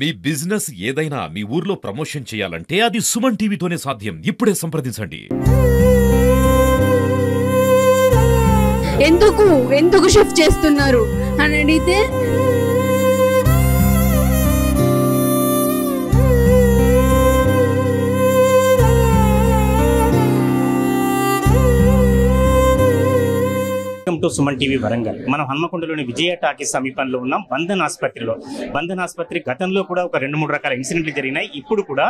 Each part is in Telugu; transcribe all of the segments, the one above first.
మీ బిజినెస్ ఏదైనా మీ ఊర్లో ప్రమోషన్ చేయాలంటే అది సుమన్ టీవీతోనే సాధ్యం. ఇప్పుడే సంప్రదించండి. ఎందుకు షిఫ్ట్ చేస్తున్నారు అని అడిగితే టు సుమన్ టీవీ వరంగల్. మనం హన్మకొండలోని విజయ టాకీస్ సమీపంలో ఉన్నాం. బంధన్ ఆసుపత్రిలో. బంధన్ ఆసుపత్రి గతంలో కూడా ఒక 2-3 రకాల ఇన్సిడెంట్లు జరిగినాయి. ఇప్పుడు కూడా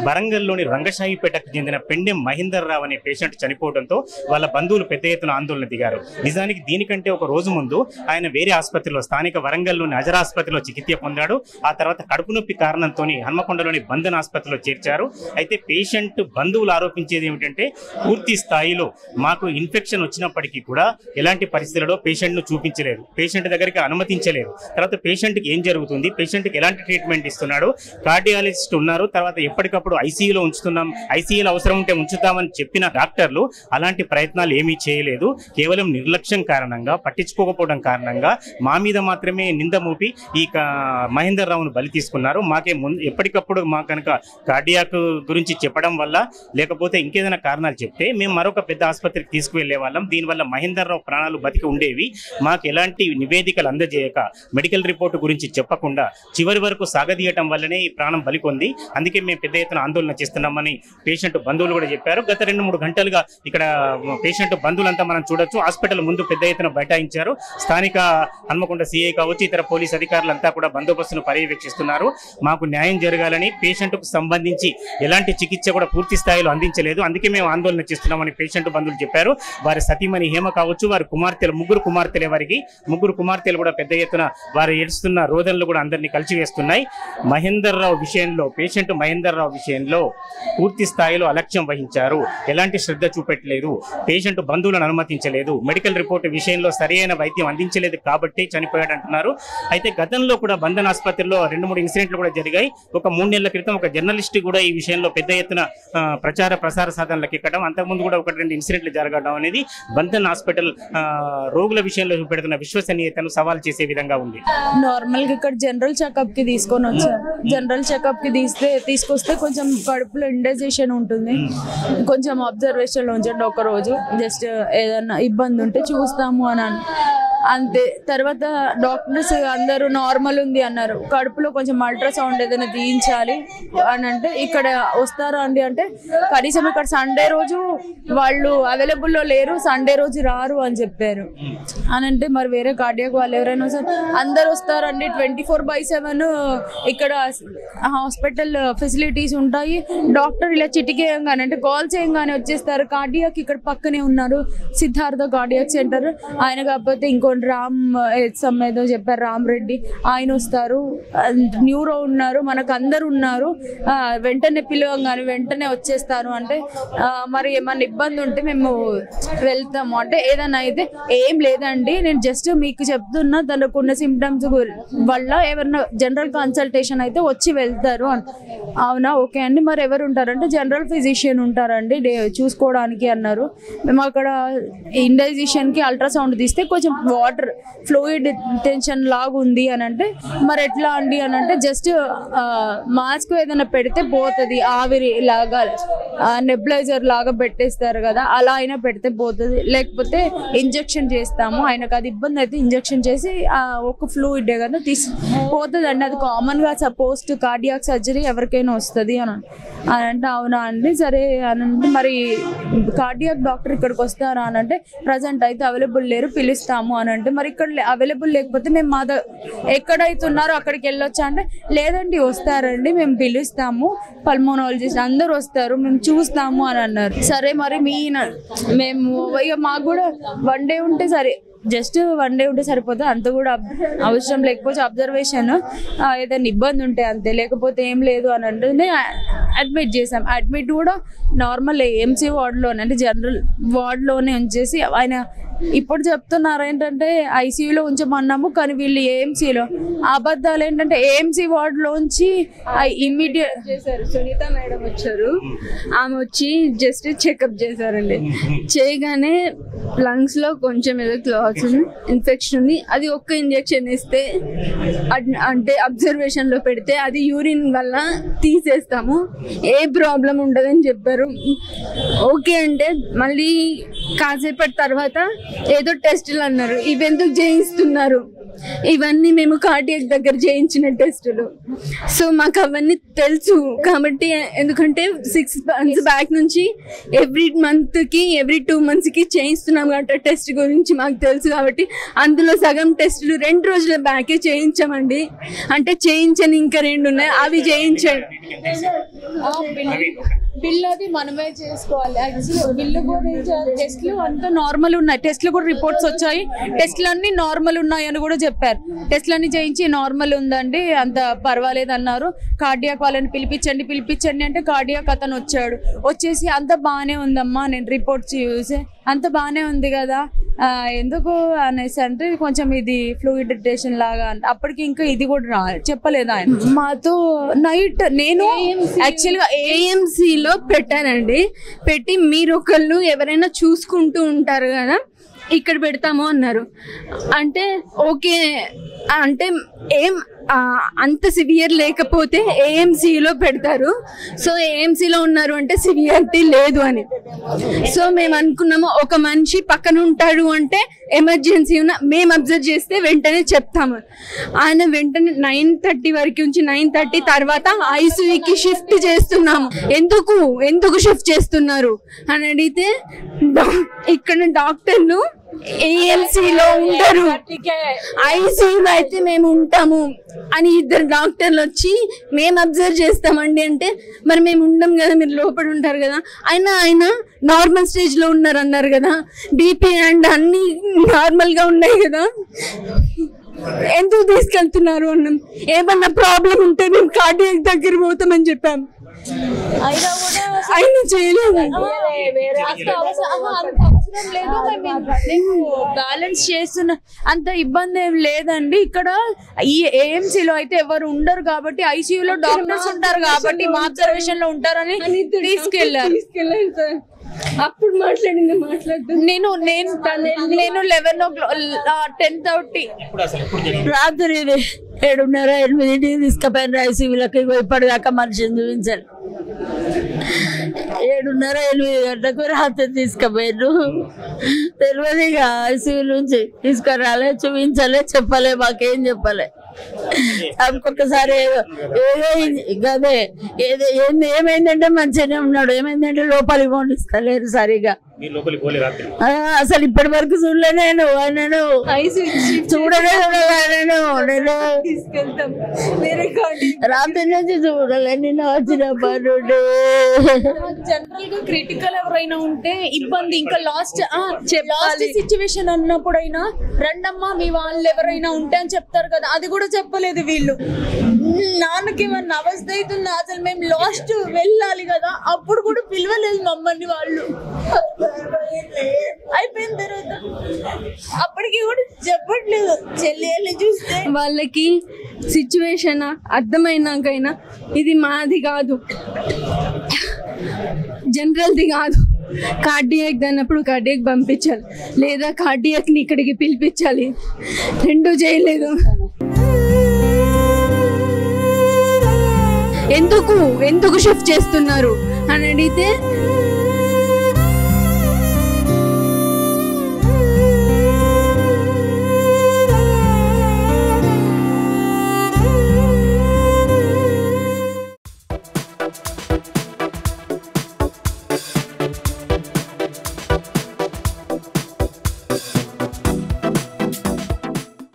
వరంగల్లోని రంగశాయిపేటకు చెందిన పెండెం మహేందర్ రావు అనే పేషెంట్ చనిపోవడంతో వాళ్ళ బంధువులు పెద్ద ఎత్తున ఆందోళన దిగారు. నిజానికి దీనికంటే ఒక రోజు ముందు ఆయన వేరే ఆసుపత్రిలో, స్థానిక వరంగల్లోని అజర్ ఆసుపత్రిలో చికిత్స పొందాడు. ఆ తర్వాత కడుపు నొప్పి కారణంతో హన్మకొండలోని బంధన్ ఆసుపత్రిలో చేర్చారు. అయితే పేషెంట్ బంధువులు ఆరోపించేది ఏమిటంటే పూర్తి స్థాయిలో మాకు ఇన్ఫెక్షన్ వచ్చినప్పటికీ కూడా ఎలాంటి పరిస్థితులలో పేషెంట్ ను చూపించలేదు, పేషెంట్ దగ్గరికి అనుమతించలేదు. తర్వాత పేషెంట్ కి ఏం జరుగుతుంది, పేషెంట్ కి ఎలాంటి ట్రీట్మెంట్ ఇస్తున్నాడు, కార్డియాలజిస్ట్ ఉన్నారు, తర్వాత ఎప్పటికప్పుడు ఐసీయూలో ఉంచుతున్నాం, ఐసీయూలో అవసరం ఉంటే ఉంచుతామని చెప్పిన డాక్టర్లు అలాంటి ప్రయత్నాలు ఏమీ చేయలేదు. కేవలం నిర్లక్ష్యం కారణంగా, పట్టించుకోకపోవడం కారణంగా మా మీద మాత్రమే నింద మోపి ఈ మహేందర్ రావును బలి తీసుకున్నారు. మాకే ఎప్పటికప్పుడు మా కనుక కార్డియాక్ గురించి చెప్పడం వల్ల, లేకపోతే ఇంకేదైనా కారణాలు చెప్తే మేము మరొక పెద్ద ఆసుపత్రికి తీసుకువెళ్లే వాళ్ళం. దీనివల్ల మహేందర్ రావు ప్రాణాలు బతికి ఉండేవి. మాకు ఎలాంటి నివేదికలు అందజేయక, మెడికల్ రిపోర్టు గురించి చెప్పకుండా చివరి వరకు సాగదీయటం వల్లనే ఈ ప్రాణం బలికొంది. అందుకే మేము పెద్ద ఎత్తున ఆందోళన చేస్తున్నామని పేషెంట్ బంధువులు కూడా చెప్పారు. గత 2-3 గంటలుగా ఇక్కడ పేషెంట్ బంధువులంతా మనం చూడొచ్చు, హాస్పిటల్ ముందు పెద్ద ఎత్తున బైఠాయించారు. స్థానిక హన్మకొండ సిఐ కావచ్చు, ఇతర పోలీస్ అధికారులంతా కూడా బందోబస్తును పర్యవేక్షిస్తున్నారు. మాకు న్యాయం జరగాలని, పేషెంట్కు సంబంధించి ఎలాంటి చికిత్స కూడా పూర్తి స్థాయిలో అందించలేదు, అందుకే మేము ఆందోళన చేస్తున్నామని పేషెంట్ బంధువులు చెప్పారు. వారి సతీమణి హేమ కావచ్చు, వారి ముగ్గురు కుమార్తెలు, వారికి ముగ్గురు కుమార్తెలు కూడా పెద్ద ఎత్తున వారు ఏడుస్తున్న రోదనలు కూడా అందరినీ కలిసివేస్తున్నాయి. మహేందర్ రావు విషయంలో, పేషెంట్ మహేందర్ రావు విషయంలో పూర్తి స్థాయిలో అలక్ష్యం వహించారు, ఎలాంటి శ్రద్ధ చూపెట్టలేదు, పేషెంట్ బంధువులను అనుమతించలేదు, మెడికల్ రిపోర్టు విషయంలో సరైన వైద్యం అందించలేదు కాబట్టి చనిపోయాడు అంటున్నారు. అయితే గతంలో కూడా బంధన్ ఆసుపత్రిలో 2-3 ఇన్సిడెంట్లు కూడా జరిగాయి. ఒక 3 నెలల క్రితం ఒక జర్నలిస్ట్ కూడా ఈ విషయంలో పెద్ద ఎత్తున ప్రసార సాధనలకు ఎక్కడం, అంతకుముందు కూడా 1-2 ఇన్సిడెంట్లు జరగడం అనేది బంధన్ హాస్పిటల్ రోగుల విషయంలో చూపెడుతున్న విశ్వసనీయతను సవాల్ చేసే విధంగా ఉంది. నార్మల్ గా ఇక్కడ జనరల్ చెకప్ కి తీసుకొని వచ్చాం. జనరల్ చెకప్ కి తీసుకొస్తే కొంచెం కడుపులో ఇండైజేషన్ ఉంటుంది, కొంచెం అబ్జర్వేషన్ లో ఉంచండి ఒక రోజు, జస్ట్ ఏదన్నా ఇబ్బంది ఉంటే చూస్తాము అని అంతే. తర్వాత డాక్టర్స్ అందరూ నార్మల్ ఉంది అన్నారు. కడుపులో కొంచెం అల్ట్రాసౌండ్ ఏదైనా తీయించాలి అని అంటే ఇక్కడ వస్తారా అండి అంటే, కనీసం ఇక్కడ సండే రోజు వాళ్ళు అవైలబుల్లో లేరు, సండే రోజు రారు అని చెప్పారు. అని అంటే మరి వేరే కార్డియాక్ వాళ్ళు ఎవరైనా సార్ అందరు వస్తారండి, 24/7 ఇక్కడ హాస్పిటల్ ఫెసిలిటీస్ ఉంటాయి. డాక్టర్ ఇలా చిటికేయంగానే అంటే కాల్ చేయంగానే వచ్చేస్తారు. కార్డియాక్ ఇక్కడ పక్కనే ఉన్నారు, సిద్ధార్థ కార్డియాక్ సెంటర్. ఆయన కాకపోతే ఇంకో రామ్ ఏదో చెప్పారు, రామ్ రెడ్డి, ఆయన వస్తారు. న్యూరో ఉన్నారు, మనకు అందరు ఉన్నారు. వెంటనే పిలవంగానే వెంటనే వచ్చేస్తారు. అంటే మరి ఏమన్నా ఇబ్బంది ఉంటే మేము వెళ్తాము అంటే, ఏదన్నా అయితే ఏం లేదండి, నేను జస్ట్ మీకు చెప్తున్నా, తనకున్న సిమ్టమ్స్ వల్ల ఎవరన్నా జనరల్ కన్సల్టేషన్ అయితే వచ్చి వెళ్తారు అని. అవునా, ఓకే అండి, మరి ఎవరు ఉంటారంటే జనరల్ ఫిజిషియన్ ఉంటారండి చూసుకోవడానికి అన్నారు. మేము అక్కడ ఇండైజేషన్కి అల్ట్రాసౌండ్ తీస్తే కొంచెం వాటర్ ఫ్లూయిడ్ టెన్షన్ లాగా ఉంది అని అంటే, మరి ఎట్లా అండి అని అంటే, జస్ట్ మాస్క్ ఏదైనా పెడితే పోతుంది, ఆవిరి లాగా నెబ్లైజర్ లాగా పెట్టేస్తారు కదా, అలా అయినా పెడితే పోతుంది, లేకపోతే ఇంజెక్షన్ చేస్తాము, ఆయనకు అది ఇబ్బంది అయితే ఇంజెక్షన్ చేసి ఒక ఫ్లూయిడ్ కదా పోతుంది అండి, అది కామన్ గా పోస్ట్ కార్డియాక్ సర్జరీ ఎవరికైనా వస్తుంది అని అంటే, అవునా అండి సరే అని అంటే, మరి కార్డియాక్ డాక్టర్ ఇక్కడికి వస్తారా అని అంటే, ప్రజెంట్ అయితే అవైలబుల్ లేరు, పిలుస్తాము అని అంటే, మరి ఇక్కడ అవైలబుల్ లేకపోతే మేము ఎక్కడైతే ఉన్నారో అక్కడికి వెళ్ళొచ్చా అంటే, లేదండి వస్తారండి, మేము పిలుస్తాము, పల్మోనాలజిస్ట్ అందరూ వస్తారు, మేము చూస్తాము అని అన్నారు. సరే మరి మేము ఇక మాకు కూడా 1 డే ఉంటే సరే, జస్ట్ 1 డే ఉంటే సరిపోతుంది, అంత కూడా అవసరం లేకపోతే అబ్జర్వేషన్ ఏదైనా ఇబ్బంది ఉంటే అంతే, లేకపోతే ఏం లేదు అని అంటే అడ్మిట్ చేసాం. అడ్మిట్ కూడా నార్మల్ ఏఎంసీ వార్డులోనే అంటే జనరల్ వార్డులోనే ఉంచేసి ఆయన ఇప్పుడు చెప్తున్నారు ఏంటంటే ఐసీయూలో ఉంచమన్నాము, కానీ వీళ్ళు ఏఎంసీలో. అబద్ధాలు ఏంటంటే ఏఎంసీ వార్డులోంచి ఇమ్మీడియట్ చేశారు. సునీత మేడం వచ్చారు, ఆమె వచ్చి జస్ట్ చెకప్ చేశారండి. చేయగానే లంగ్స్ లో కొంచెం ఏదో క్లాత్స్ ఇన్ఫెక్షన్ ఉంది, అది ఒక్క ఇంజెక్షన్ ఇస్తే అంటే అబ్జర్వేషన్ లో పెడితే అది యూరిన్ వల్ల తీసేస్తాము, ఏ ప్రాబ్లం ఉండదని చెప్పారు. ఓకే అంటే మళ్ళీ కాసేపటి తర్వాత ఏదో టెస్టులు అన్నారు. ఇవెందుకు చేయిస్తున్నారు? ఇవన్నీ మేము కార్డియాక్ దగ్గర చేయించిన టెస్టులు. సో మాకు అవన్నీ తెలుసు కాబట్టి, ఎందుకంటే 6 months బ్యాక్ నుంచి ఎవ్రీ మంత్కి ఎవ్రీ 2 monthsకి చేయిస్తున్నాం కాబట్టి టెస్ట్ గురించి మాకు తెలుసు కాబట్టి అందులో సగం టెస్టులు 2 రోజుల బ్యాకే చేయించామండి. అంటే చేయించని ఇంకా 2 ఉన్నాయి, అవి చేయించండి. బిల్ అది మనమే చేసుకోవాలి. యాక్చువల్లీ బిల్లు కూడా టెస్ట్లు అంతా నార్మల్ ఉన్నాయి, టెస్ట్లు కూడా రిపోర్ట్స్ వచ్చాయి, టెస్ట్లు అన్ని నార్మల్ ఉన్నాయి అని కూడా చెప్పారు. టెస్ట్లు అన్ని చేయించి నార్మల్ ఉందండి, అంత పర్వాలేదు అన్నారు. కార్డియాక్ వాళ్ళని పిలిపించండి అంటే కార్డియాక్ అతను వచ్చాడు, వచ్చేసి అంత బాగానే ఉందమ్మా, నేను రిపోర్ట్స్ చూసి అంత బాగానే ఉంది కదా, ఎందుకు అనేసి అంటే కొంచెం ఇది ఫ్లూయిడ్ ఇరిటేషన్ లాగా అంటే అప్పటికి ఇంకా ఇది కూడా చెప్పలేదు ఆయన మాతో. నైట్ నేను యాక్చువల్గా ఏఎంసీలో పెట్టానండి, పెట్టి మీరు ఒకళ్ళు ఎవరైనా చూసుకుంటూ ఉంటారు కదా, ఇక్కడ పెడతాము అన్నారు. అంటే ఓకే అంటే ఏం అంత సివియర్ లేకపోతే ఏఎంసీలో పెడతారు. సో ఏఎంసీలో ఉన్నారు అంటే సివియారిటీ లేదు అని. సో మేము అనుకున్నాము ఒక మనిషి పక్కన ఉంటాడు అంటే ఎమర్జెన్సీ ఉన్న మేము అబ్జర్వ్ చేస్తే వెంటనే చెప్తాము. ఆయన వెంటనే 9:30 వరకు ఉంచి 9:30 తర్వాత ఐసీయూకి షిఫ్ట్ చేస్తున్నాము. ఎందుకు షిఫ్ట్ చేస్తున్నారు అని అడిగితే ఇక్కడ డాక్టర్లు ఏఎంసీలో ఉండరు, ఐసీయూలో అయితే మేము ఉంటాము అని 2 డాక్టర్లు వచ్చి మేము అబ్జర్వ్ చేస్తామండి అంటే, మరి మేము ఉండం కదా, మీరు లోపల ఉంటారు కదా. ఆయన నార్మల్ స్టేజ్ లో ఉన్నారు అన్నారు కదా, బీపీ అండ్ అన్ని నార్మల్ గా ఉన్నాయి కదా, ఎందుకు తీసుకెళ్తున్నారు అన్నాం. ఏమన్నా ప్రాబ్లం ఉంటే మేము కార్డియాక్ దగ్గర పోతామని చెప్పాం, అయినా చేయలేదు. బ్యాలెన్స్ చేస్తున్న అంత ఇబ్బంది ఏం లేదండి. ఇక్కడ ఈ ఏఎంసీలో అయితే ఎవరు ఉండరు కాబట్టి ఐసీయూలో డాక్టర్స్ ఉంటారు కాబట్టి మా అబ్జర్వేషన్ లో ఉంటారని తీసుకెళ్లారు. అప్పుడు నేను 10:30 రాత్రి 7:30-8 తీసుకుపోయిన ఐసీయూలకి ఇప్పటిదాకా మనిషిని చూపించాలి. 7:30-8 గంటలకు రాత్రి తీసుకుపోయారు. తెలియదు ఇక ఐసీయూ నుంచి తీసుకురాలే, చూపించలే, చెప్పలే, మాకేం చెప్పలే. ఒక్కొక్కసారి గదే ఏమైందంటే మంచిగానే ఉన్నాడు, ఏమైందంటే లోపలికి పండిస్తలేరు సరిగా. అసలు ఇప్పటి వరకు చూడలే, నేను చూడలే నేను రాత్రి నుంచి చూడలే, నిన్న వచ్చిన పనుడు. జనరల్ గా క్రిటికల్ ఎవరైనా ఉంటే ఇబ్బంది, ఇంకా లాస్ట్ సిచ్యువేషన్ అన్నప్పుడైనా రండమ్మా మీ వాళ్ళు ఎవరైనా ఉంటే అని చెప్తారు కదా, అది కూడా చెప్పలేదు వీళ్ళు. నాన్నకి ఏమన్నా అవస్థ అవుతుంది, అసలు మేము లాస్ట్ వెళ్ళాలి కదా, అప్పుడు కూడా పిలవలేదు మమ్మల్ని వాళ్ళు. అయిపోయిన తర్వాత అప్పటికి కూడా చెప్పట్లేదు. చెల్లి చూస్తే వాళ్ళకి సిచ్యువేషన్ అర్థమైనాకైనా ఇది మాది కాదు, జనరల్ది కాదు, కార్డియాక్ అన్నప్పుడు కార్డియాక్ పంపించాలి, లేదా కార్డియాక్ని ఇక్కడికి పిలిపించాలి, 2 చేయలేదు. ఎందుకు షిఫ్ట్ చేస్తున్నారు అని అడిగితే